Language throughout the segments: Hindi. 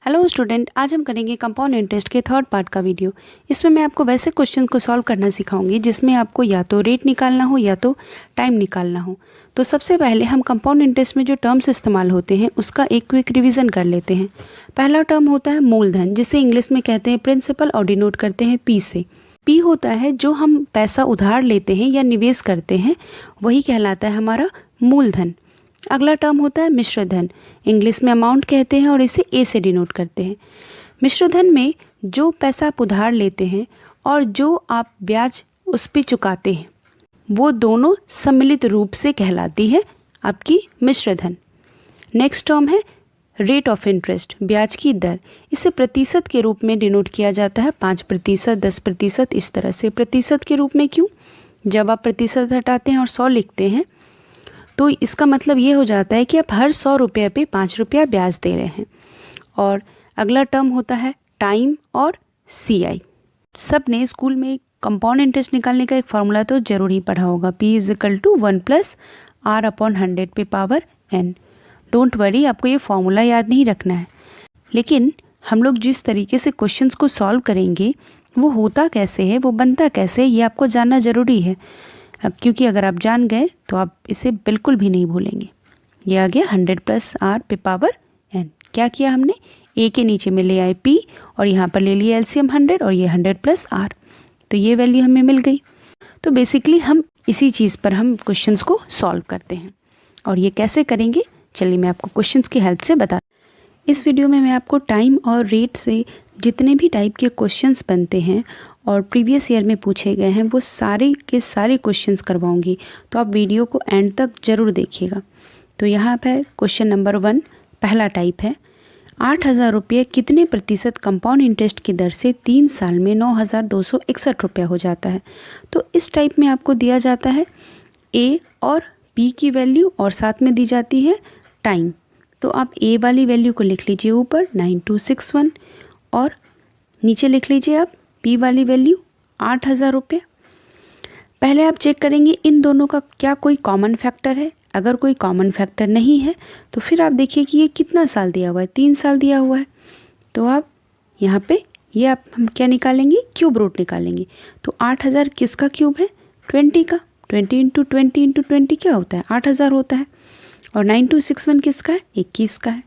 हेलो स्टूडेंट, आज हम करेंगे कंपाउंड इंटरेस्ट के थर्ड पार्ट का वीडियो। इसमें मैं आपको वैसे क्वेश्चन को सॉल्व करना सिखाऊंगी जिसमें आपको या तो रेट निकालना हो या तो टाइम निकालना हो। तो सबसे पहले हम कंपाउंड इंटरेस्ट में जो टर्म्स इस्तेमाल होते हैं उसका एक क्विक रिवीजन कर लेते हैं। पहला टर्म होता है मूलधन, जिसे इंग्लिश में कहते हैं प्रिंसिपल और डिनोट करते हैं पी से। पी होता है जो हम पैसा उधार लेते हैं या निवेश करते हैं, वही कहलाता है हमारा मूलधन। अगला टर्म होता है मिश्र धन, इंग्लिश में अमाउंट कहते हैं और इसे ए से डिनोट करते हैं। मिश्र धन में जो पैसा आप उधार लेते हैं और जो आप ब्याज उस पर चुकाते हैं वो दोनों सम्मिलित रूप से कहलाती है आपकी मिश्र धन। नेक्स्ट टर्म है रेट ऑफ इंटरेस्ट, ब्याज की दर। इसे प्रतिशत के रूप में डिनोट किया जाता है, 5%, 10%, इस तरह से। प्रतिशत के रूप में क्यों? जब आप प्रतिशत हटाते हैं और 100 लिखते हैं तो इसका मतलब ये हो जाता है कि आप हर 100 रुपये पे 5 रुपया ब्याज दे रहे हैं। और अगला टर्म होता है टाइम और CI। सब ने स्कूल में कंपाउंड इंटरेस्ट निकालने का एक फार्मूला तो जरूर ही पढ़ा होगा, P = 1 + R/100 पे पावर n। डोंट वरी, आपको ये फार्मूला याद नहीं रखना है, लेकिन हम लोग जिस तरीके से क्वेश्चंस को सॉल्व करेंगे वो होता कैसे है, वो बनता कैसे है, ये आपको जानना ज़रूरी है। क्योंकि अगर आप जान गए तो आप इसे बिल्कुल भी नहीं भूलेंगे। ये आ गया 100 + R पे पावर n। क्या किया हमने? A के नीचे में ले आए P और यहाँ पर ले लिया एलसीएम 100 और ये 100 + R, तो ये वैल्यू हमें मिल गई। तो बेसिकली हम इसी चीज़ पर हम क्वेश्चंस को सॉल्व करते हैं। और ये कैसे करेंगे, चलिए मैं आपको क्वेश्चंस की हेल्प से बता। इस वीडियो में मैं आपको टाइम और रेट से जितने भी टाइप के क्वेश्चंस बनते हैं और प्रीवियस ईयर में पूछे गए हैं वो सारे के सारे क्वेश्चंस करवाऊंगी, तो आप वीडियो को एंड तक ज़रूर देखिएगा। तो यहाँ पर क्वेश्चन नंबर 1 पहला टाइप है, 8,000 रुपये कितने प्रतिशत कंपाउंड इंटरेस्ट की दर से 3 साल में 9,261 रुपया हो जाता है। तो इस टाइप में आपको दिया जाता है A और B की वैल्यू और साथ में दी जाती है टाइम। तो आप A वाली वैल्यू को लिख लीजिए ऊपर 9261 और नीचे लिख लीजिए आप P वाली वैल्यू 8,000 रुपये। पहले आप चेक करेंगे इन दोनों का क्या कोई कॉमन फैक्टर है। अगर कोई कॉमन फैक्टर नहीं है तो फिर आप देखिए कि ये कितना साल दिया हुआ है, 3 साल दिया हुआ है। तो आप यहाँ पे ये आप हम क्या निकालेंगे, क्यूब रूट निकालेंगे। तो 8,000 किसका क्यूब है? 20 का। 20 × 20 × 20 क्या होता है? 8,000 होता है। और 9261 किसका है? 21 का है।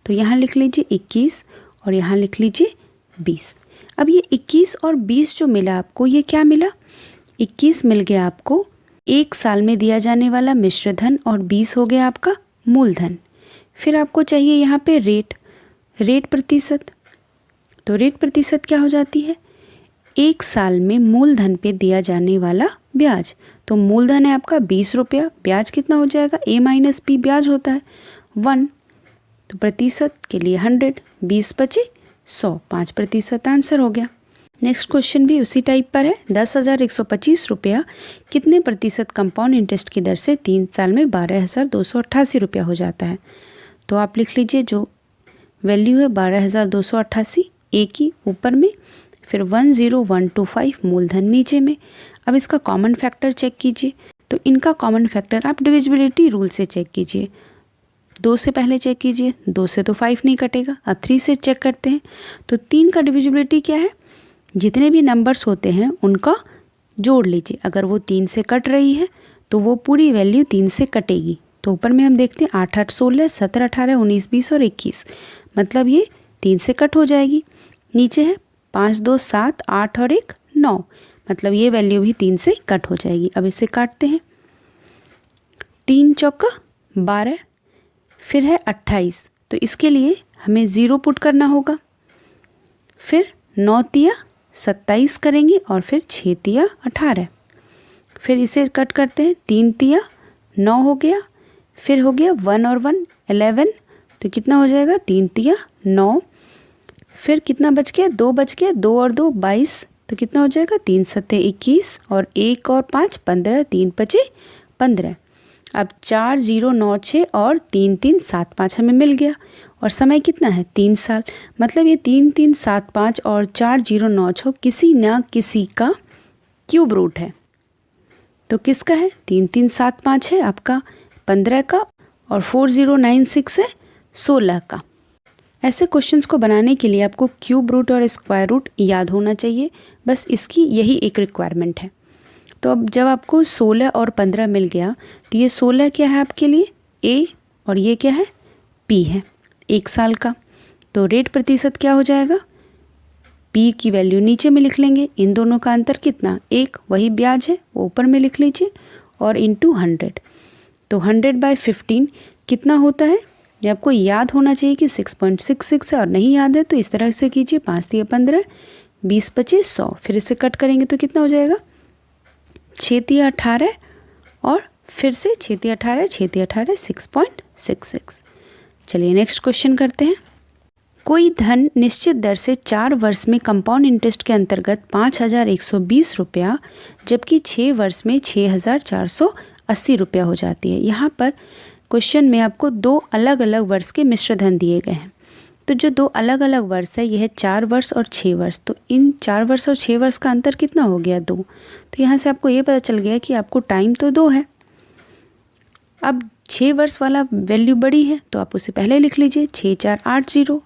तो यहाँ लिख लीजिए 21 और यहाँ लिख लीजिए 20। अब ये 21 और 20 जो मिला आपको, ये क्या मिला? 21 मिल गया आपको 1 साल में दिया जाने वाला मिश्र धन और 20 हो गया आपका मूलधन। फिर आपको चाहिए यहाँ पे रेट प्रतिशत। तो रेट प्रतिशत क्या हो जाती है? 1 साल में मूलधन पे दिया जाने वाला ब्याज। तो मूलधन है आपका 20 रुपया, ब्याज कितना हो जाएगा? A - P ब्याज होता है 1। तो प्रतिशत के लिए 100, 20 बचे 100, 5% आंसर हो गया। नेक्स्ट क्वेश्चन भी उसी टाइप पर है, 10,125 रुपया कितने प्रतिशत कंपाउंड इंटरेस्ट की दर से 3 साल में 12,288 रुपया हो जाता है। तो आप लिख लीजिए जो वैल्यू है 12,288 A की ऊपर में, फिर 10125 मूलधन नीचे में। अब इसका कॉमन फैक्टर चेक कीजिए। तो इनका कॉमन फैक्टर आप डिविजिबिलिटी रूल से चेक कीजिए। 2 से पहले चेक कीजिए, 2 से तो 5 नहीं कटेगा। अब 3 से चेक करते हैं। तो 3 का डिविजिबिलिटी क्या है? जितने भी नंबर्स होते हैं उनका जोड़ लीजिए। अगर वो 3 से कट रही है तो वो पूरी वैल्यू 3 से कटेगी। तो ऊपर में हम देखते हैं 8 - 8 = 16, 17 - 18 = 19, 20 और 21, मतलब ये 3 से कट हो जाएगी। नीचे है 5 - 2 = 7, 8 और 1 = 9, मतलब ये वैल्यू भी 3 से कट हो जाएगी। अब इसे काटते हैं, 3 × 4 = 12, फिर है 28। तो इसके लिए हमें 0 पुट करना होगा। फिर 9 × 3 = 27 करेंगे और फिर 6 × 3 = 18। फिर इसे कट करते हैं, 3 × 3 = 9 हो गया। फिर हो गया 1 और 1 = 11, तो कितना हो जाएगा? 3 × 3 = 9। फिर कितना बच गया? 2 बच गया, 2 और 2 = 22, तो कितना हो जाएगा? 3 × 7 = 21 और 1 और 5 = 15, 3 बचे 15। अब 4 0 9 6 और 3 3 7 5 हमें मिल गया। और समय कितना है? 3 साल, मतलब ये 3 3 7 5 और 4 0 9 6 किसी न किसी का क्यूब रूट है। तो किसका है? 3 3 7 5 है आपका 15 का और 4096 है 16 का। ऐसे क्वेश्चंस को बनाने के लिए आपको क्यूब रूट और स्क्वायर रूट याद होना चाहिए, बस इसकी यही एक रिक्वायरमेंट है। तो अब जब आपको 16 और 15 मिल गया तो ये 16 क्या है आपके लिए ए और ये क्या है पी है 1 साल का। तो रेट प्रतिशत क्या हो जाएगा, पी की वैल्यू नीचे में लिख लेंगे, इन दोनों का अंतर कितना 1, वही ब्याज है वो ऊपर में लिख लीजिए, और इंटू 100। तो 100/15 कितना होता है, ये आपको याद होना चाहिए कि 6.66 है, और नहीं याद है तो इस तरह से कीजिए, 5 × 15 20 25 100, फिर इसे कट करेंगे तो कितना हो जाएगा 6 × 18 और फिर से 6 × 18 6 × 18 6.66। चलिए नेक्स्ट क्वेश्चन करते हैं। कोई धन निश्चित दर से 4 वर्ष में कंपाउंड इंटरेस्ट के अंतर्गत 5,120 रुपया जबकि 6 वर्ष में 6,480 रुपया हो जाती है। यहाँ पर क्वेश्चन में आपको 2 अलग अलग वर्ष के मिश्र धन दिए गए हैं। तो जो 2 अलग अलग वर्ष है यह है 4 वर्ष और 6 वर्ष। तो इन 4 वर्ष और 6 वर्ष का अंतर कितना हो गया 2। तो यहाँ से आपको ये पता चल गया कि आपको टाइम तो 2 है। अब 6 वर्ष वाला वैल्यू बड़ी है तो आप उसे पहले लिख लीजिए 6480,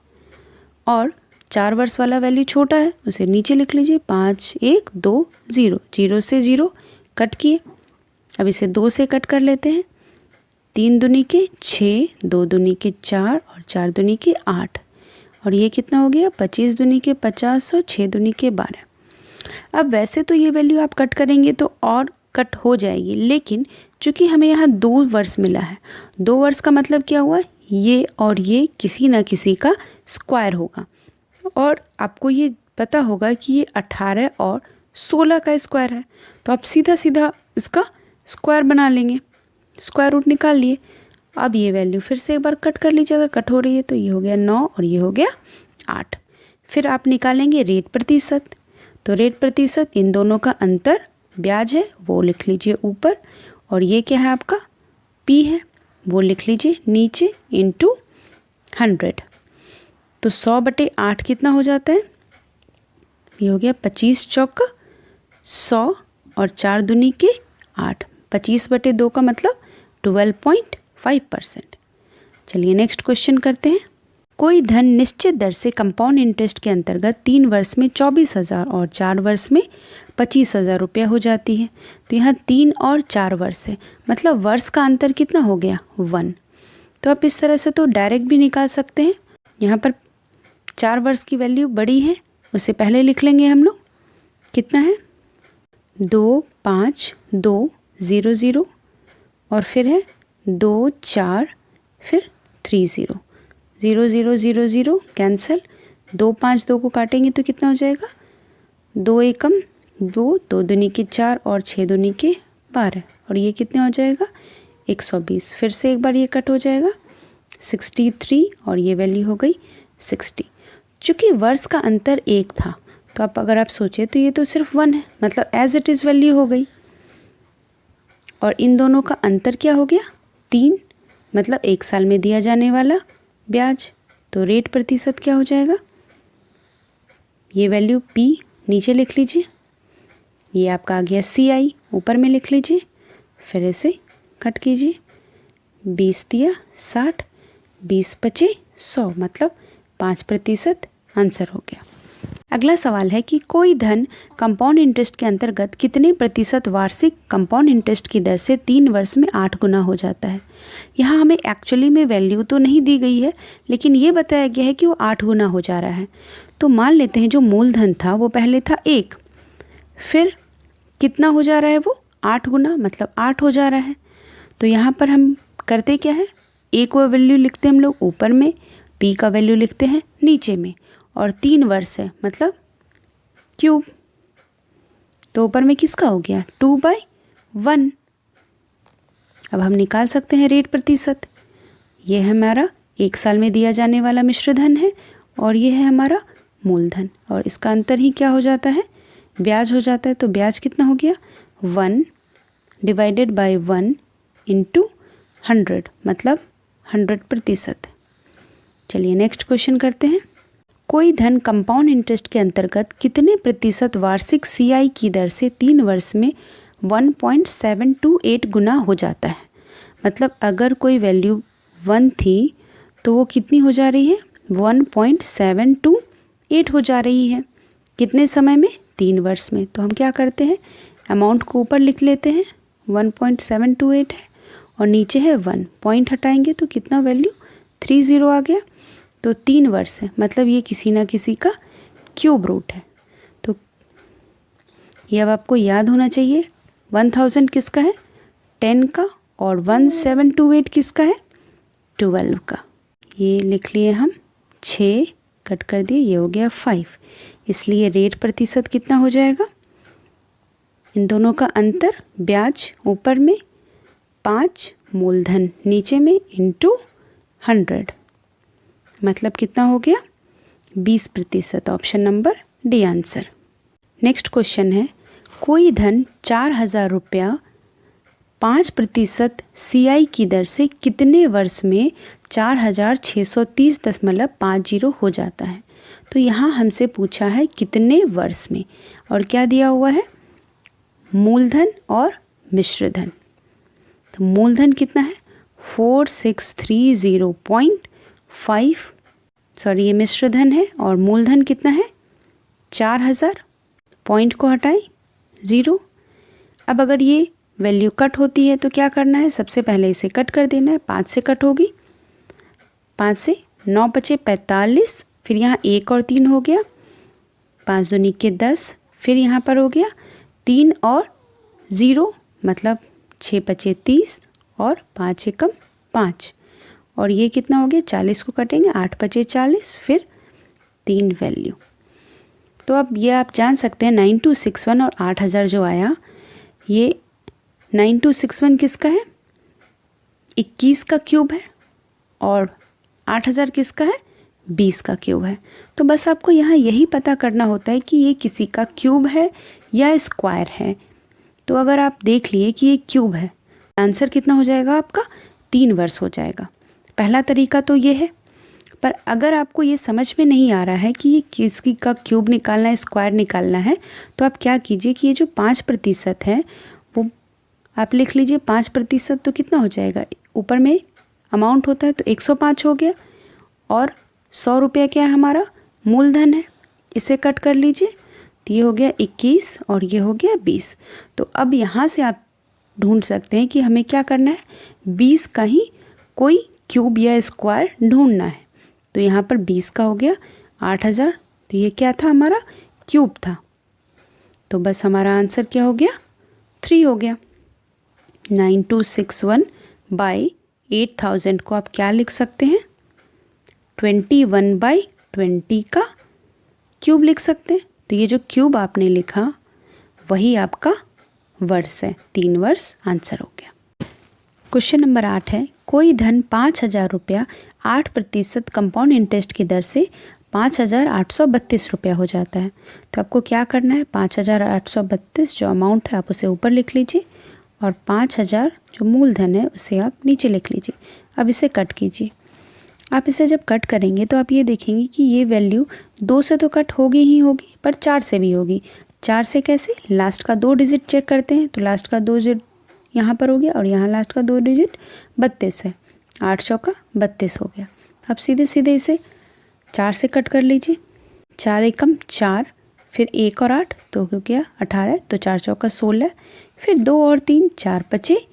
और 4 वर्ष वाला वैल्यू छोटा है उसे नीचे लिख लीजिए 5120, 0 से 0 कट किए। अब इसे 2 से कट कर लेते हैं, 3 दूनी के 6, 2 दूनी के 4 और 4 दूनी के 8, और ये कितना हो गया 25 दूनी के 50 और 6 दूनी के 12। अब वैसे तो ये वैल्यू आप कट करेंगे तो और कट हो जाएगी, लेकिन चूंकि हमें यहाँ 2 वर्ष मिला है, 2 वर्ष का मतलब क्या हुआ, ये और ये किसी ना किसी का स्क्वायर होगा, और आपको ये पता होगा कि ये 18 और 16 का स्क्वायर है, तो आप सीधा सीधा इसका स्क्वायर बना लेंगे, स्क्वायर रूट निकाल लिए। अब ये वैल्यू फिर से एक बार कट कर लीजिए, अगर कट हो रही है तो ये हो गया 9 और ये हो गया 8। फिर आप निकालेंगे रेट प्रतिशत। तो रेट प्रतिशत इन दोनों का अंतर ब्याज है वो लिख लीजिए ऊपर, और ये क्या है आपका पी है वो लिख लीजिए नीचे, इंटू 100। तो 100/8 कितना हो जाता है, ये हो गया 25 चौका 100 और 4 दूनी के 8, 25/2 का मतलब 12.5%। चलिए नेक्स्ट क्वेश्चन करते हैं। कोई धन निश्चित दर से कंपाउंड इंटरेस्ट के अंतर्गत 3 वर्ष में 24,000 और 4 वर्ष में 25,000 रुपया हो जाती है। तो यहाँ 3 और 4 वर्ष है, मतलब वर्ष का अंतर कितना हो गया 1। तो आप इस तरह से तो डायरेक्ट भी निकाल सकते हैं। यहाँ पर 4 वर्ष की वैल्यू बड़ी है, उसे पहले लिख लेंगे हम लोग, कितना है 25200, और फिर है 2 4 फिर 30, 0 0 0 0 कैंसिल, 2 5 2 को काटेंगे तो कितना हो जाएगा 2 एकम 2, 2 दूनी के 4 और 6 दूनी के 12, और ये कितना हो जाएगा 120। फिर से एक बार ये कट हो जाएगा 63, और ये वैल्यू हो गई 60। चूँकि वर्ष का अंतर 1 था तो आप अगर आप सोचें तो ये तो सिर्फ 1 है, मतलब एज इट इज़ वैल्यू हो गई, और इन दोनों का अंतर क्या हो गया 3, मतलब 1 साल में दिया जाने वाला ब्याज। तो रेट प्रतिशत क्या हो जाएगा, ये वैल्यू पी नीचे लिख लीजिए, ये आपका आ गया CI ऊपर में लिख लीजिए, फिर इसे कट कीजिए, 20 × 60, 20 × 25 100, मतलब 5% आंसर हो गया। अगला सवाल है कि कोई धन कंपाउंड इंटरेस्ट के अंतर्गत कितने प्रतिशत वार्षिक कंपाउंड इंटरेस्ट की दर से 3 वर्ष में 8 गुना हो जाता है। यहाँ हमें एक्चुअली में वैल्यू तो नहीं दी गई है, लेकिन ये बताया गया है कि वो 8 गुना हो जा रहा है। तो मान लेते हैं जो मूलधन था वो पहले था 1, फिर कितना हो जा रहा है वो 8 गुना, मतलब 8 हो जा रहा है। तो यहाँ पर हम करते क्या है, ए को वैल्यू लिखते हैं हम लोग ऊपर में, पी का वैल्यू लिखते हैं नीचे में, और 3 वर्ष है मतलब क्यूब, तो ऊपर में किसका हो गया 2/1। अब हम निकाल सकते हैं रेट प्रतिशत। ये है हमारा 1 साल में दिया जाने वाला मिश्रधन है, और ये है हमारा मूलधन, और इसका अंतर ही क्या हो जाता है ब्याज हो जाता है। तो ब्याज कितना हो गया 1/1 × 100, मतलब 100%। चलिए नेक्स्ट क्वेश्चन करते हैं। कोई धन कंपाउंड इंटरेस्ट के अंतर्गत कितने प्रतिशत वार्षिक CI की दर से 3 वर्ष में 1.728 गुना हो जाता है। मतलब अगर कोई वैल्यू 1 थी तो वो कितनी हो जा रही है 1.728 हो जा रही है। कितने समय में? 3 वर्ष में। तो हम क्या करते हैं, अमाउंट को ऊपर लिख लेते हैं, 1.728 है और नीचे है 1, पॉइंट हटाएंगे तो कितना वैल्यू 30 आ गया। तो 3 वर्ष है, मतलब ये किसी ना किसी का क्यूब रूट है। तो ये अब आपको याद होना चाहिए, 1000 किसका है? 10 का, और 1728 किसका है? 12 का। ये लिख लिए हम, 6 कट कर दिए, ये हो गया 5। इसलिए रेट प्रतिशत कितना हो जाएगा? इन दोनों का अंतर, ब्याज ऊपर में 5, मूलधन नीचे में, इंटू 100, मतलब कितना हो गया? 20%। Option number D answer. Next question है, कोई धन 4000 रुपया 5% CI की दर से कितने वर्ष में 4630.50 हो जाता है। तो यहाँ हमसे पूछा है कितने वर्ष में, और क्या दिया हुआ है? मूलधन और मिश्र धन। तो मूलधन कितना है? 4630.5, सॉरी ये मिश्र धन है, और मूलधन कितना है? 4000, पॉइंट को हटाएं 0। अब अगर ये वैल्यू कट होती है तो क्या करना है? सबसे पहले इसे कट कर देना है, 5 से कट होगी, 5 से 9 बचे 45, फिर यहाँ 1 और 3 हो गया, 5 दूनी के 10, फिर यहाँ पर हो गया 3 और 0, मतलब 6 बचे 30 और 5 एकम 5, और ये कितना हो गया? 40 को कटेंगे, 8 बचे 40, फिर 3 वैल्यू। तो अब ये आप जान सकते हैं 9261 और 8000 जो आया, ये 9261 किसका है? 21 का क्यूब है, और 8000 किसका है? 20 का क्यूब है। तो बस आपको यहाँ यही पता करना होता है कि ये किसी का क्यूब है या स्क्वायर है। तो अगर आप देख लिए कि ये क्यूब है, आंसर कितना हो जाएगा आपका? 3 वर्ष हो जाएगा। पहला तरीका तो ये है। पर अगर आपको ये समझ में नहीं आ रहा है कि ये किसकी का क्यूब निकालना है, स्क्वायर निकालना है, तो आप क्या कीजिए कि ये जो 5% है वो आप लिख लीजिए। 5% तो कितना हो जाएगा? ऊपर में अमाउंट होता है तो 105 हो गया, और 100 रुपया क्या है हमारा? मूलधन है। इसे कट कर लीजिए तो ये हो गया 21 और ये हो गया 20। तो अब यहाँ से आप ढूंढ सकते हैं कि हमें क्या करना है, 20 का ही कोई क्यूब या स्क्वायर ढूंढना है। तो यहाँ पर 20 का हो गया 8000, तो ये क्या था? हमारा क्यूब था। तो बस हमारा आंसर क्या हो गया? 3 हो गया। 9261/8000 को आप क्या लिख सकते हैं? 21/20 का क्यूब लिख सकते हैं। तो ये जो क्यूब आपने लिखा वही आपका वर्ष है, 3 वर्ष आंसर हो गया। क्वेश्चन नंबर 8 है, कोई धन 5000 रुपया 8% कंपाउंड इंटरेस्ट की दर से 5832 रुपया हो जाता है। तो आपको क्या करना है? 5832 जो अमाउंट है आप उसे ऊपर लिख लीजिए, और 5000 जो मूलधन है उसे आप नीचे लिख लीजिए। अब इसे कट कीजिए। आप इसे जब कट करेंगे तो आप ये देखेंगे कि ये वैल्यू 2 से तो कट होगी ही होगी, पर 4 से भी होगी। 4 से कैसे? लास्ट का 2 डिजिट चेक करते हैं, तो लास्ट का 2 डिजिट यहाँ पर हो गया, और यहाँ लास्ट का 2 डिजिट 32 है, 8 चौका 32 हो गया। अब सीधे सीधे इसे 4 से कट कर लीजिए, 4 एकम 4, फिर 1 और 8 तो हो गया 18, तो 4 चौका 16, फिर 2 और 3 4 बचे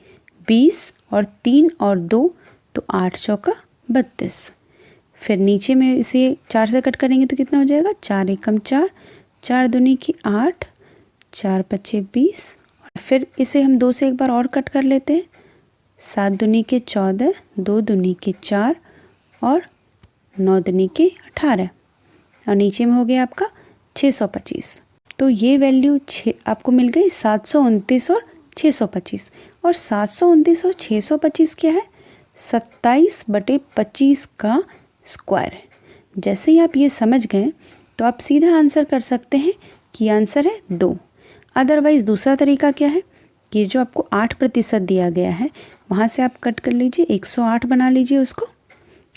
20, और 3 और 2 तो 8 चौका 32। फिर नीचे में इसे 4 से कट करेंगे तो कितना हो जाएगा? 4 एकम 4, 4 दूनी की 8, 4 बचे 20, फिर इसे हम 2 से एक बार और कट कर लेते हैं, 7 दूनी के 14, 2 दूनी के 4, और 9 दूनी के 18, और नीचे में हो गया आपका 625। तो ये वैल्यू आपको मिल गई 729 और 625, और 729 और 625 क्या है? 27/25 का स्क्वायर है। जैसे ही आप ये समझ गए तो आप सीधा आंसर कर सकते हैं कि आंसर है 2। अदरवाइज़ दूसरा तरीका क्या है कि जो आपको 8% दिया गया है वहाँ से आप कट कर लीजिए, 108 बना लीजिए उसको,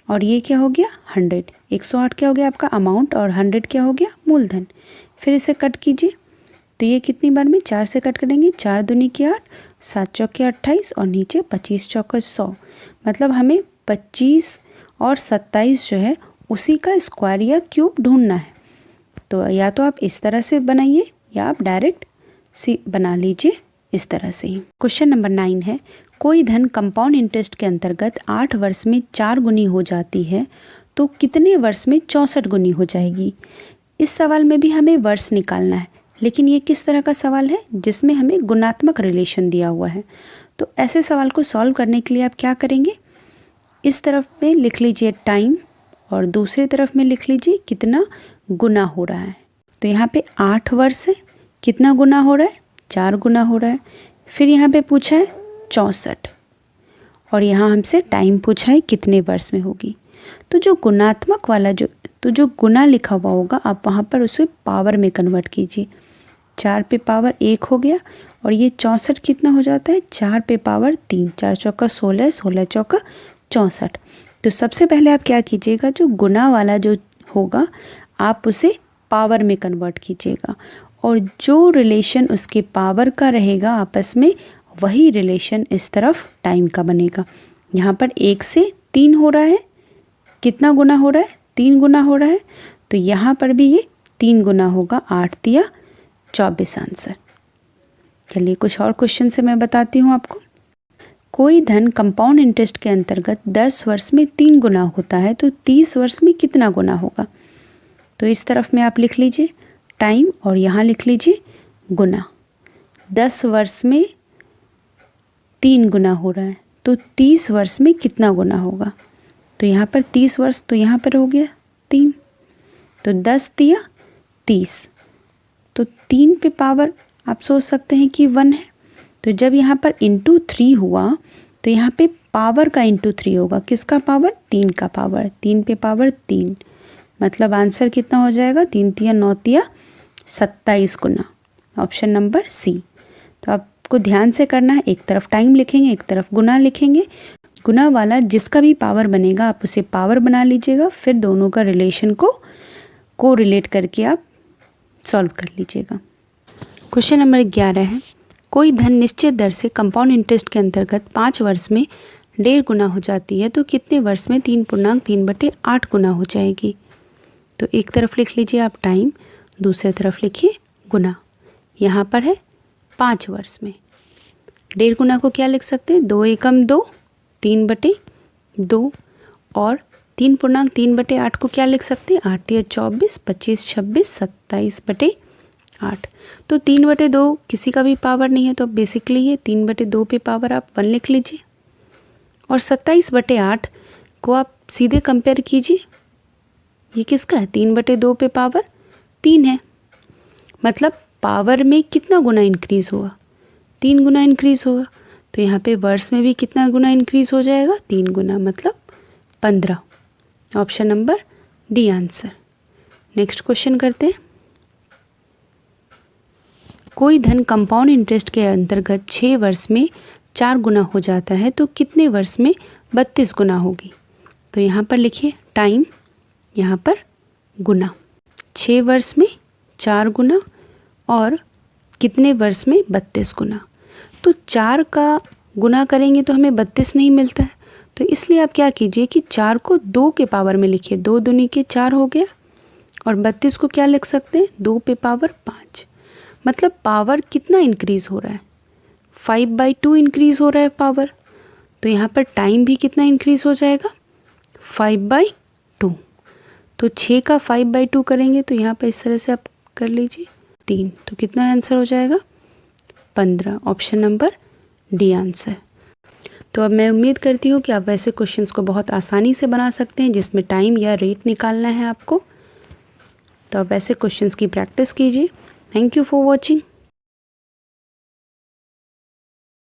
और ये क्या हो गया? 100। 108 क्या हो गया आपका अमाउंट, और 100 क्या हो गया? मूलधन। फिर इसे कट कीजिए, तो ये कितनी बार में? 4 से कट करेंगे, 4 दूनी की 8, 7 चौके 28, और नीचे 25 चौका 100, मतलब हमें 25 और 27 जो है उसी का स्क्वायर या क्यूब ढूंढना है। तो या तो आप इस तरह से बनाइए या आप डायरेक्ट बना लीजिए इस तरह से ही। क्वेश्चन नंबर 9 है, कोई धन कंपाउंड इंटरेस्ट के अंतर्गत 8 वर्ष में 4 गुनी हो जाती है तो कितने वर्ष में 64 गुनी हो जाएगी। इस सवाल में भी हमें वर्ष निकालना है, लेकिन ये किस तरह का सवाल है जिसमें हमें गुणात्मक रिलेशन दिया हुआ है। तो ऐसे सवाल को सॉल्व करने के लिए आप क्या करेंगे, इस तरफ में लिख लीजिए टाइम और दूसरी तरफ में लिख लीजिए कितना गुना हो रहा है। तो यहाँ पे 8 वर्ष है, कितना गुना हो रहा है, 4 गुना हो रहा है। फिर यहाँ पे पूछा है 64 और यहाँ हमसे टाइम पूछा है कितने वर्ष में होगी। तो जो गुणात्मक वाला जो गुना लिखा हुआ होगा आप वहाँ पर उसे पावर में कन्वर्ट कीजिए। 4 पे पावर 1 हो गया और ये 64 कितना हो जाता है, 4 पे पावर 3, 4 चौका 16, 16 चौका 64। तो सबसे पहले आप क्या कीजिएगा, जो गुना वाला जो होगा आप उसे पावर में कन्वर्ट कीजिएगा और जो रिलेशन उसके पावर का रहेगा आपस में वही रिलेशन इस तरफ टाइम का बनेगा। यहाँ पर 1 से 3 हो रहा है, कितना गुना हो रहा है, 3 गुना हो रहा है। तो यहाँ पर भी ये 3 गुना होगा, 8 तिया 24 आंसर। चलिए कुछ और क्वेश्चन से मैं बताती हूँ आपको। कोई धन कंपाउंड इंटरेस्ट के अंतर्गत 10 वर्ष में 3 गुना होता है तो 30 वर्ष में कितना गुना होगा। तो इस तरफ में आप लिख लीजिए टाइम और यहाँ लिख लीजिए गुना। 10 वर्ष में 3 गुना हो रहा है तो 30 वर्ष में कितना गुना होगा। तो यहाँ पर 30 वर्ष, तो यहाँ पर हो गया 3, तो 10 तिया 30। तो 3 पे पावर आप सोच सकते हैं कि 1 है। तो जब यहाँ पर इंटू 3 हुआ तो यहाँ पे पावर का इंटू 3 होगा, किसका पावर, 3 का पावर, 3 पे पावर 3, मतलब आंसर कितना हो जाएगा, 3 तिया 9 तिया 27 गुना। Option number C. तो आपको ध्यान से करना है, एक तरफ टाइम लिखेंगे एक तरफ गुना लिखेंगे। गुना वाला जिसका भी पावर बनेगा आप उसे पावर बना लीजिएगा, फिर दोनों का रिलेशन को रिलेट करके आप सॉल्व कर लीजिएगा। क्वेश्चन नंबर 11 है, कोई धन निश्चित दर से कंपाउंड इंटरेस्ट के अंतर्गत 5 वर्ष में 1.5 गुना हो जाती है तो कितने वर्ष में 3.3/8 गुना हो जाएगी। तो एक तरफ लिख लीजिए आप टाइम, दूसरी तरफ लिखिए गुना। यहाँ पर है 5 वर्ष में, 1.5 गुना को क्या लिख सकते हैं, 2 एकम 2, 3/2 और 3.3/8 को क्या लिख सकते हैं, 8 तिया 24, 25 26 27/8। तो 3/2 किसी का भी पावर नहीं है तो बेसिकली ये 3/2 पे पावर आप 1 लिख लीजिए और 27/8 को आप सीधे कंपेयर कीजिए, ये किसका है, 3/2 पे पावर 3 है, मतलब पावर में कितना गुना इंक्रीज़ हुआ, 3 गुना इंक्रीज़ होगा। तो यहाँ पे वर्ष में भी कितना गुना इंक्रीज़ हो जाएगा, 3 गुना, मतलब 15। Option number D answer. Next question करते हैं। कोई धन कंपाउंड इंटरेस्ट के अंतर्गत 6 वर्ष में 4 गुना हो जाता है तो कितने वर्ष में 32 गुना होगी। तो यहाँ पर लिखिए टाइम, यहाँ पर गुना, 6 वर्ष में 4 गुना और कितने वर्ष में 32 गुना। तो 4 का गुना करेंगे तो हमें 32 नहीं मिलता है, तो इसलिए आप क्या कीजिए कि 4 को 2 के पावर में लिखिए, 2 दूनी के 4 हो गया और 32 को क्या लिख सकते हैं, 2 पे पावर 5, मतलब पावर कितना इंक्रीज़ हो रहा है, 5/2 इंक्रीज़ हो रहा है पावर। तो यहाँ पर टाइम भी कितना इंक्रीज़ हो जाएगा, 5/2। तो 6 का 5/2 करेंगे तो यहाँ पर इस तरह से आप कर लीजिए 3, तो कितना आंसर हो जाएगा, 15। Option number D answer. तो अब मैं उम्मीद करती हूँ कि आप वैसे क्वेश्चंस को बहुत आसानी से बना सकते हैं जिसमें टाइम या रेट निकालना है आपको। तो आप वैसे क्वेश्चंस की प्रैक्टिस कीजिए। Thank you for watching.